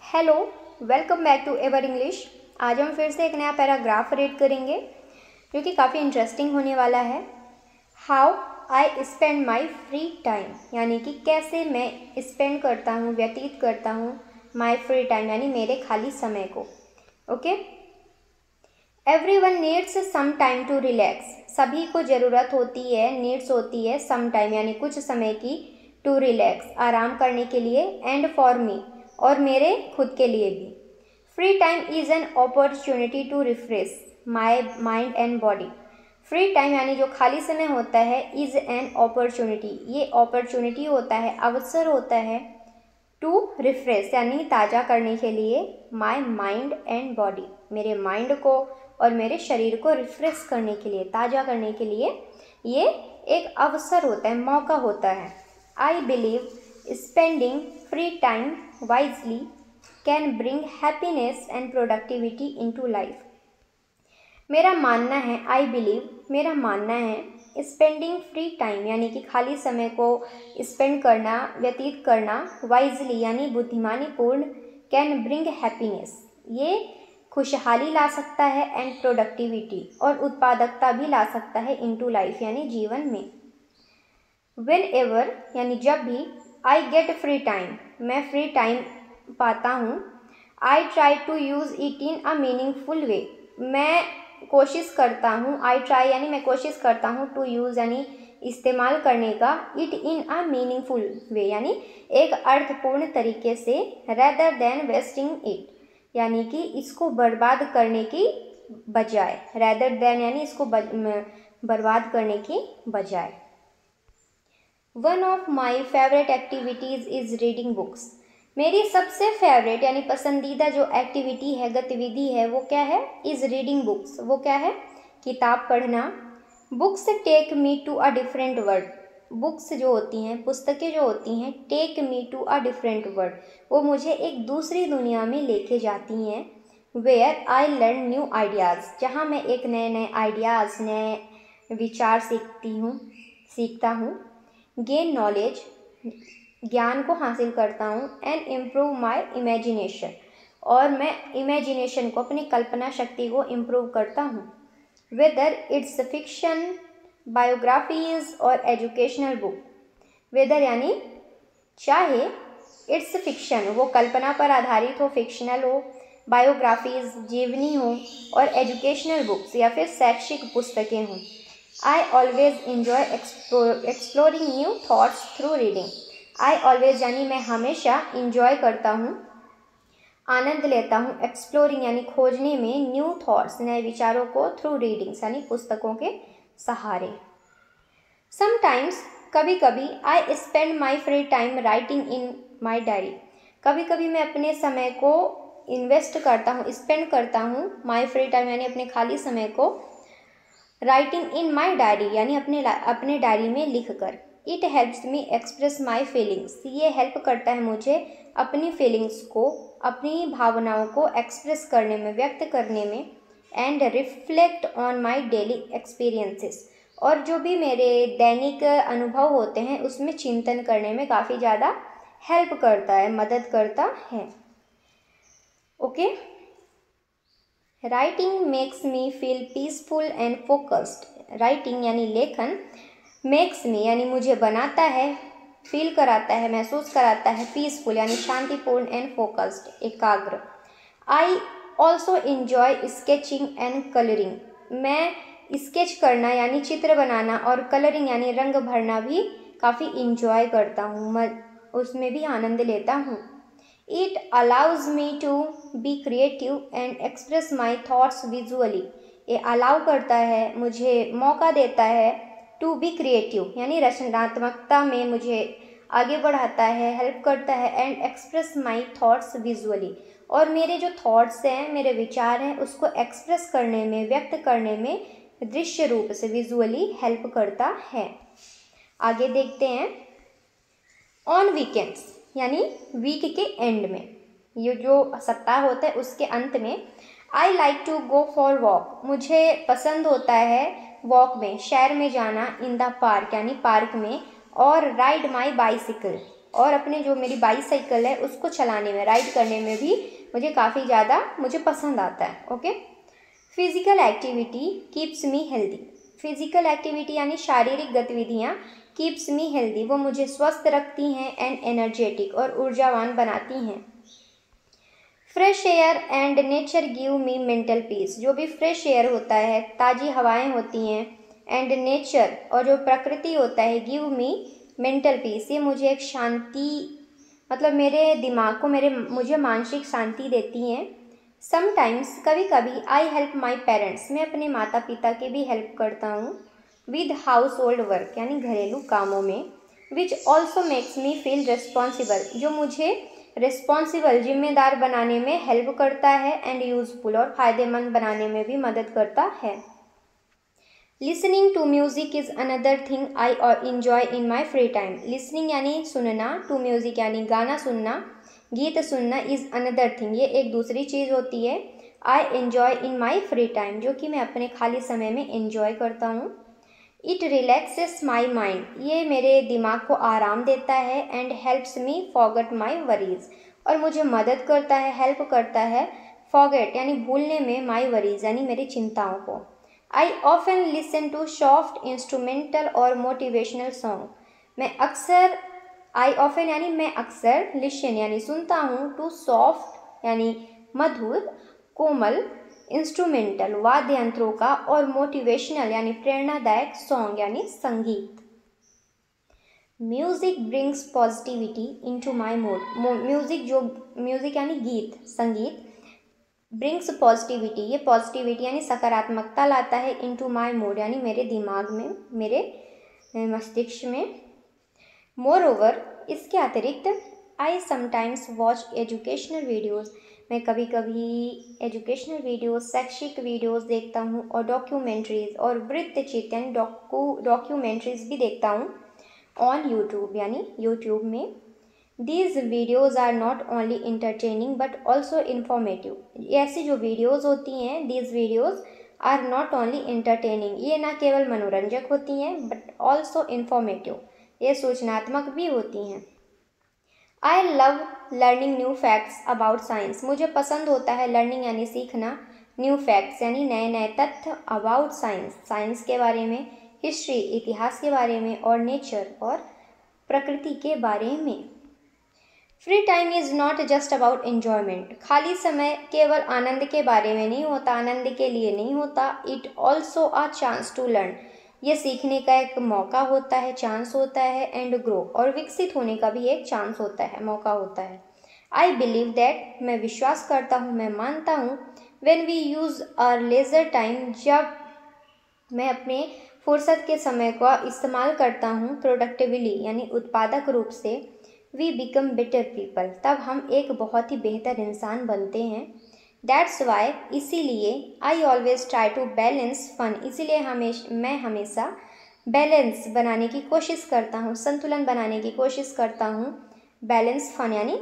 Hello, welcome back to ever English. आज हम फिर से एक नया पैराग्राफ रीड करेंगे जो कि काफ़ी इंटरेस्टिंग होने वाला है। How I spend my free time, यानी कि कैसे मैं स्पेंड करता हूँ, व्यतीत करता हूँ माई फ्री टाइम यानी मेरे खाली समय को। Okay, everyone needs some time to relax. सभी को ज़रूरत होती है, नीड्स होती है सम टाइम यानी कुछ समय की, टू रिलैक्स आराम करने के लिए, एंड फॉर मी और मेरे खुद के लिए भी। Free time is an opportunity to refresh my mind and body. Free time यानी जो खाली समय होता है, इज़ एन अपॉर्चुनिटी, ये अपॉर्चुनिटी होता है, अवसर होता है, टू रिफ्रेश यानी ताज़ा करने के लिए, माई माइंड एंड बॉडी मेरे माइंड को और मेरे शरीर को रिफ्रेश करने के लिए, ताज़ा करने के लिए ये एक अवसर होता है, मौका होता है। I believe spending free time wisely can bring happiness and productivity into life. मेरा मानना है, आई बिलीव मेरा मानना है, स्पेंडिंग फ्री टाइम यानी कि खाली समय को स्पेंड करना, व्यतीत करना, वाइजली यानी बुद्धिमानी पूर्ण, कैन ब्रिंग हैप्पीनेस ये खुशहाली ला सकता है, एंड प्रोडक्टिविटी और उत्पादकता भी ला सकता है, इनटू लाइफ यानी जीवन में। वेन एवर यानी जब भी, आई गेट फ्री टाइम मैं फ्री टाइम पाता हूँ, I try to use it in a meaningful way मैं कोशिश करता हूँ, आई ट्राई यानी मैं कोशिश करता हूँ, टू यूज़ यानी इस्तेमाल करने का, इट इन अ मीनिंगफुल वे यानी एक अर्थपूर्ण तरीके से, रेदर देन वेस्टिंग इट यानी कि इसको बर्बाद करने की बजाय, रेदर देन यानी इसको बर्बाद करने की बजाय। One of my favourite activities is reading books. मेरी सबसे फेवरेट यानी पसंदीदा जो एक्टिविटी है, गतिविधि है, वो क्या है? Is reading books. वो क्या है? किताब पढ़ना। Books take me to a different world. Books जो होती हैं, पुस्तकें जो होती हैं, take me to a different world, वो मुझे एक दूसरी दुनिया में लेके जाती हैं। Where I learn new ideas, जहाँ मैं एक नए नए आइडियाज़, नए विचार सीखता हूँ। गेन नॉलेज ज्ञान को हासिल करता हूँ, एंड इम्प्रूव माई इमेजिनेशन और मैं इमेजिनेशन को, अपनी कल्पना शक्ति को इम्प्रूव करता हूँ। वेदर इट्स फिक्शन, बायोग्राफीज और एजुकेशनल बुक। वेदर यानी चाहे, इट्स फिक्शन वो कल्पना पर आधारित हो, फिक्शनल हो, बायोग्राफीज जीवनी हो, और एजुकेशनल बुक्स या फिर शैक्षिक पुस्तकें हों। I always enjoy exploring new thoughts through reading. I always यानी मैं हमेशा enjoy करता हूँ, आनंद लेता हूँ, exploring यानी खोजने में, new thoughts नए विचारों को, through readings यानी पुस्तकों के सहारे। Sometimes कभी कभी I spend my free time writing in my diary. कभी कभी मैं अपने समय को इन्वेस्ट करता हूँ, स्पेंड करता हूँ, my free time यानी अपने खाली समय को, राइटिंग इन माई डायरी यानी अपने डायरी में लिख कर। It helps me express my feelings, ये हेल्प करता है मुझे अपनी फीलिंग्स को, अपनी भावनाओं को एक्सप्रेस करने में, व्यक्त करने में, and reflect on my daily experiences और जो भी मेरे दैनिक अनुभव होते हैं उसमें चिंतन करने में काफ़ी ज़्यादा हेल्प करता है, मदद करता है। Okay, writing makes me feel peaceful and focused. Writing यानी लेखन, मेक्स मी यानी मुझे बनाता है, फील कराता है, महसूस कराता है, पीसफुल यानी शांतिपूर्ण, एंड फोकस्ड एकाग्र। I also enjoy sketching and colouring. मैं स्केच करना यानी चित्र बनाना और कलरिंग यानी रंग भरना भी काफ़ी इंजॉय करता हूँ, मैं उसमें भी आनंद लेता हूँ। It allows me to be creative and express my thoughts visually. ये अलाउ करता है, मुझे मौका देता है, to be creative यानी रचनात्मकता में मुझे आगे बढ़ाता है, हेल्प करता है, and express my thoughts visually और मेरे जो थॉट्स हैं, मेरे विचार हैं, उसको एक्सप्रेस करने में, व्यक्त करने में दृश्य रूप से, विजुअली हेल्प करता है। आगे देखते हैं। ऑन वीकेंड्स यानी वीक के एंड में, ये जो सप्ताह होता है उसके अंत में, I like to go for walk, मुझे पसंद होता है वॉक में, शहर में जाना, इन द पार्क यानी पार्क में, और राइड माई बाइसिकल और अपने जो मेरी बाईसाइकिल है उसको चलाने में, राइड करने में भी मुझे काफ़ी ज़्यादा मुझे पसंद आता है। Okay. Physical activity keeps me healthy. Physical activity यानी शारीरिक गतिविधियाँ कीप्स मी हेल्दी, वो मुझे स्वस्थ रखती हैं एंड एनर्जेटिक और ऊर्जावान बनाती हैं। Fresh air and nature give me mental peace. जो भी फ्रेश एयर होता है, ताज़ी हवाएं होती हैं, एंड नेचर और जो प्रकृति होता है, गिव मी मेंटल पीस, ये मुझे एक शांति, मतलब मेरे दिमाग को मुझे मानसिक शांति देती हैं। समटाइम्स कभी कभी आई हेल्प माई पेरेंट्स, मैं अपने माता पिता की भी हेल्प करता हूँ विद हाउस होल्ड वर्क यानी घरेलू कामों में, which also makes me feel responsible, जो मुझे रिस्पॉन्सिबल जिम्मेदार बनाने में हेल्प करता है एंड यूजफुल और फ़ायदेमंद बनाने में भी मदद करता है। Listening to music is another thing I enjoy in my free time. Listening यानी सुनना, टू म्यूज़िक यानी गाना सुनना, गीत सुनना, इज़ अनदर थिंग ये एक दूसरी चीज़ होती है। I enjoy in my free time जो कि मैं अपने खाली समय में एन्जॉय करता हूँ। इट रिलैक्सेस माई माइंड, ये मेरे दिमाग को आराम देता है and helps me forget my worries, और मुझे मदद करता है, हेल्प करता है फॉरगेट यानी भूलने में, माई वरीज यानी मेरी चिंताओं को। I often listen to soft instrumental और मोटिवेशनल सॉन्ग। मैं अक्सर, आई ऑफन यानी मैं अक्सर, लिसन यानी सुनता हूँ, टू सॉफ्ट यानी मधुर, कोमल, इंस्ट्रूमेंटल वाद्य यंत्रों का, और मोटिवेशनल यानी प्रेरणादायक सॉन्ग यानी संगीत। Music brings positivity into my mood. Music यानी गीत, संगीत, ब्रिंग्स पॉजिटिविटी, ये पॉजिटिविटी यानी सकारात्मकता लाता है, इनटू माय मूड यानी मेरे दिमाग में, मेरे मस्तिष्क में। मोर ओवर, इसके अतिरिक्त, I sometimes watch educational videos, मैं कभी कभी एजुकेशनल वीडियोस, शैक्षिक वीडियोस देखता हूँ, और डॉक्यूमेंट्रीज़ और वृत्तचित्र यानी डॉक्यूमेंट्रीज़ भी देखता हूँ ऑन यूट्यूब यानी यूट्यूब में। These videos are not only entertaining but also informative. ऐसी जो वीडियोज़ होती हैं, these videos are not only entertaining, ये ना केवल मनोरंजक होती हैं, बट ऑल्सो इन्फॉर्मेटिव, ये सूचनात्मक भी होती हैं। I love learning new facts about science, मुझे पसंद होता है लर्निंग यानी सीखना, न्यू फैक्ट्स यानी नए नए तथ्य, अबाउट साइंस साइंस के बारे में, हिस्ट्री इतिहास के बारे में, और नेचर और प्रकृति के बारे में। Free time is not just about enjoyment, खाली समय केवल आनंद के बारे में नहीं होता, आनंद के लिए नहीं होता। It also a chance to learn, ये सीखने का एक मौका होता है, चांस होता है, एंड ग्रो और विकसित होने का भी एक चांस होता है, मौका होता है। आई बिलीव दैट, मैं विश्वास करता हूँ, मैं मानता हूँ, when we use our leisure time, जब मैं अपने फुर्सत के समय का इस्तेमाल करता हूँ प्रोडक्टिवली यानी उत्पादक रूप से, वी बिकम बेटर पीपल, तब हम एक बहुत ही बेहतर इंसान बनते हैं। दैट्स वाई, इसीलिए, I always try to balance fun, इसीलिए मैं हमेशा बैलेंस बनाने की कोशिश करता हूँ, संतुलन बनाने की कोशिश करता हूँ। बैलेंस फन यानी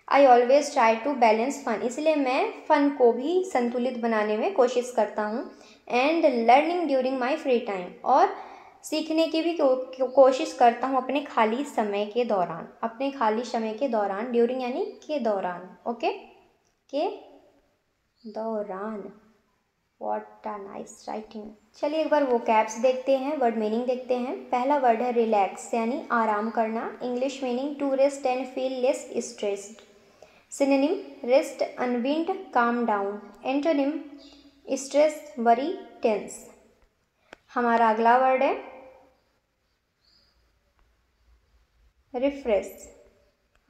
I always try to balance fun, इसलिए मैं फ़न को भी संतुलित बनाने में कोशिश करता हूँ। And learning during my free time, और सीखने की भी कोशिश करता हूँ अपने खाली समय के दौरान, अपने खाली समय के दौरान, ड्यूरिंग यानी के दौरान, ओके, के दौरान। What a nice writing. चलिए एक बार वो कैप्स देखते हैं, वर्ड मीनिंग देखते हैं। पहला वर्ड है रिलैक्स यानी आराम करना। English meaning to rest and feel less stressed. Synonym rest, unwind, calm down. Antonym stress, worry, tense. हमारा अगला वर्ड है रिफ्रेश।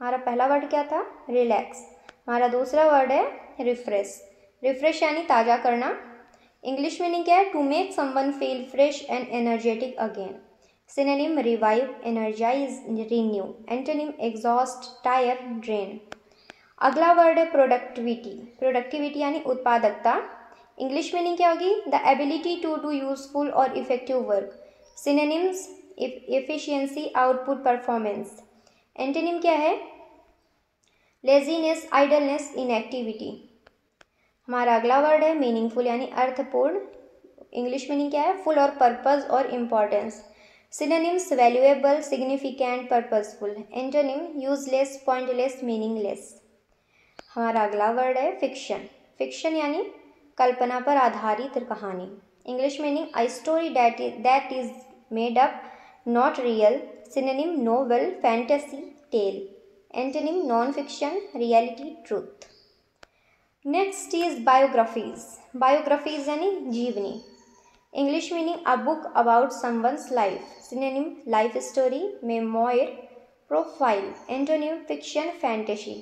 हमारा पहला वर्ड क्या था? रिलैक्स। हमारा दूसरा वर्ड है रिफ्रेश। रिफ्रेश यानी ताज़ा करना। इंग्लिश मीनिंग क्या है? To make someone feel fresh and energetic again. Synonym revive, energize, renew. Antonym exhaust, tire, drain. अगला वर्ड है प्रोडक्टिविटी। प्रोडक्टिविटी यानी उत्पादकता। इंग्लिश मीनिंग क्या होगी? The ability to do useful और effective work. Synonyms efficiency, output, performance. Antonym क्या है? Laziness, idleness, inactivity. हमारा अगला वर्ड है मीनिंगफुल यानी अर्थपूर्ण। इंग्लिश मीनिंग क्या है? फुल और पर्पस और importance. Synonyms valuable, significant, purposeful. Antonym useless, pointless, meaningless. हमारा अगला वर्ड है फिक्शन। फिक्शन यानी कल्पना पर आधारित कहानी। English meaning a story that is made up, not real. Synonym novel, fantasy, tale. Antonym non fiction, reality, truth. Next is biographies. Biographies यानी जीवनी। English meaning a book about someone's life. Synonym life story, memoir, profile. Antonym fiction, fantasy.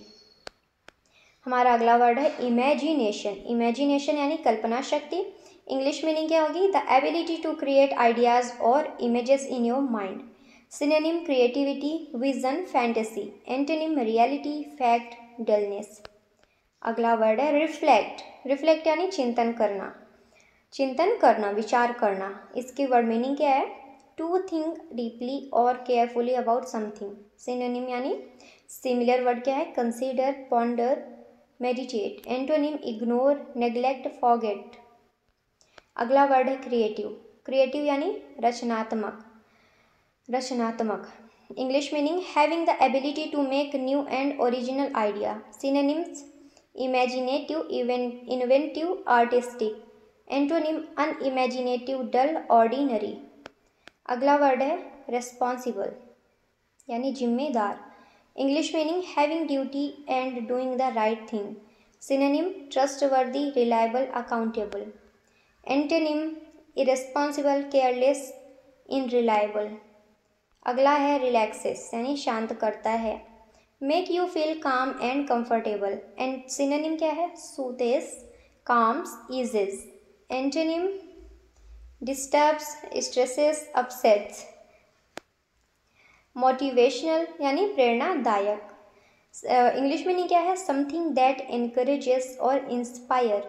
हमारा अगला word है imagination. Imagination यानी कल्पना शक्ति। English meaning क्या होगी? The ability to create ideas और images in your mind. Synonym creativity, vision, fantasy. Antonym reality, fact, dullness. अगला word है रिफ्लेक्ट। रिफ्लेक्ट यानी चिंतन करना। चिंतन करना, विचार करना। इसकी वर्ड मीनिंग क्या है? टू थिंक डीपली और केयरफुली अबाउट समथिंग। सिनोनिम यानी सिमिलर वर्ड क्या है? Consider, ponder, meditate. Antonym ignore, neglect, forget. अगला वर्ड है क्रिएटिव। क्रिएटिव यानी रचनात्मक। रचनात्मक। English meaning having the ability to make new and original idea. Synonyms imaginative, inventive, artistic. Antonym unimaginative, dull, ordinary. अगला word है responsible यानी जिम्मेदार। English meaning having duty and doing the right thing. Synonym trustworthy, reliable, accountable. Antonym irresponsible, careless, unreliable. अगला है relaxes यानी शांत करता है। Make you feel calm and comfortable. And synonym क्या है? Soothes, calms, eases. Antonym disturbs, stresses, upsets. Motivational यानी प्रेरणादायक। इंग्लिश मीनिंग क्या है? समथिंग दैट एनकरेजेस और inspire.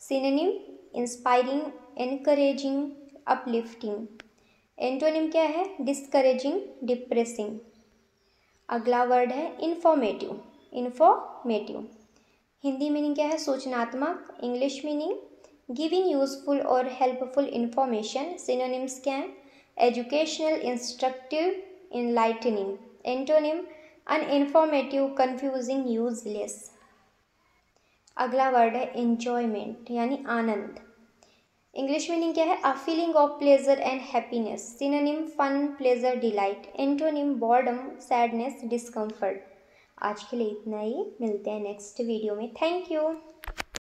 Synonym inspiring, encouraging, uplifting. Antonym क्या है? Discouraging, depressing. अगला वर्ड है इंफॉर्मेटिव। इंफॉर्मेटिव हिंदी मीनिंग क्या है? सूचनात्मक। इंग्लिश मीनिंग गिविंग यूजफुल और हेल्पफुल इंफॉर्मेशन। सिनोनिम्स क्या हैं? Educational, instructive, enlightening. Antonym uninformative, confusing, useless. अगला वर्ड है एंजॉयमेंट यानी आनंद। इंग्लिश मीनिंग क्या है? A feeling of pleasure and happiness. Synonym fun, pleasure, delight. Antonym boredom, sadness, discomfort. आज के लिए इतना ही। मिलते हैं नेक्स्ट वीडियो में। Thank you.